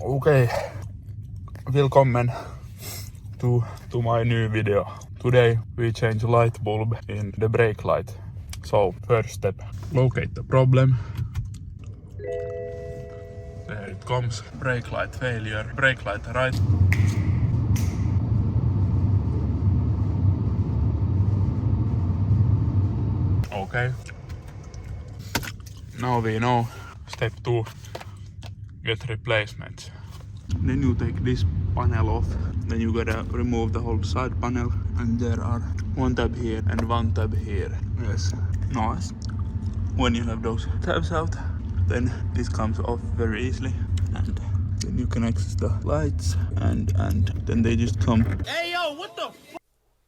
Okay, willkommen to my new video. Today we change light bulb in the brake light. So first step, locate the problem. There it comes, brake light failure, brake light right. Okay. Now we know. Step 2, get replacements. Then you take this panel off. Then you gotta remove the whole side panel. And there are one tab here and one tab here. Yes, nice. When you have those tabs out, then this comes off very easily. And then you can access the lights and then they just come. Hey yo, what the f?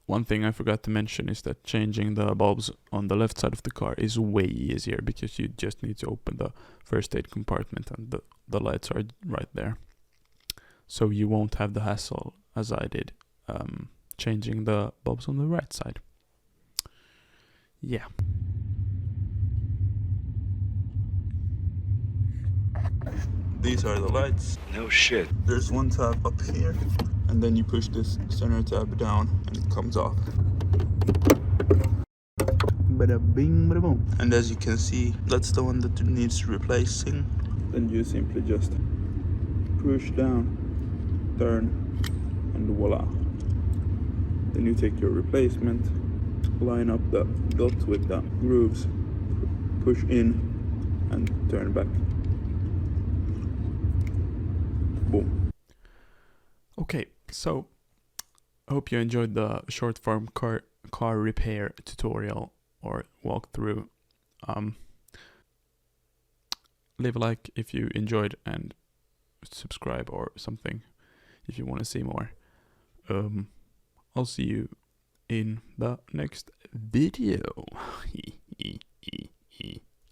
One thing I forgot to mention is that changing the bulbs on the left side of the car is way easier because you just need to open the first aid compartment and the lights are right there. So you won't have the hassle as I did changing the bulbs on the right side. Yeah. These are the lights. No shit. There's one tab up here, and then you push this center tab down and it comes off. Bada bing, bada boom. And as you can see, that's the one that needs replacing. Then you simply just push down, turn, and voila. Then you take your replacement, line up the dots with the grooves, push in, and turn back. Boom. Okay, so I hope you enjoyed the short form car repair tutorial or walkthrough. Leave a like if you enjoyed and subscribe or something if you want to see more. I'll see you in the next video.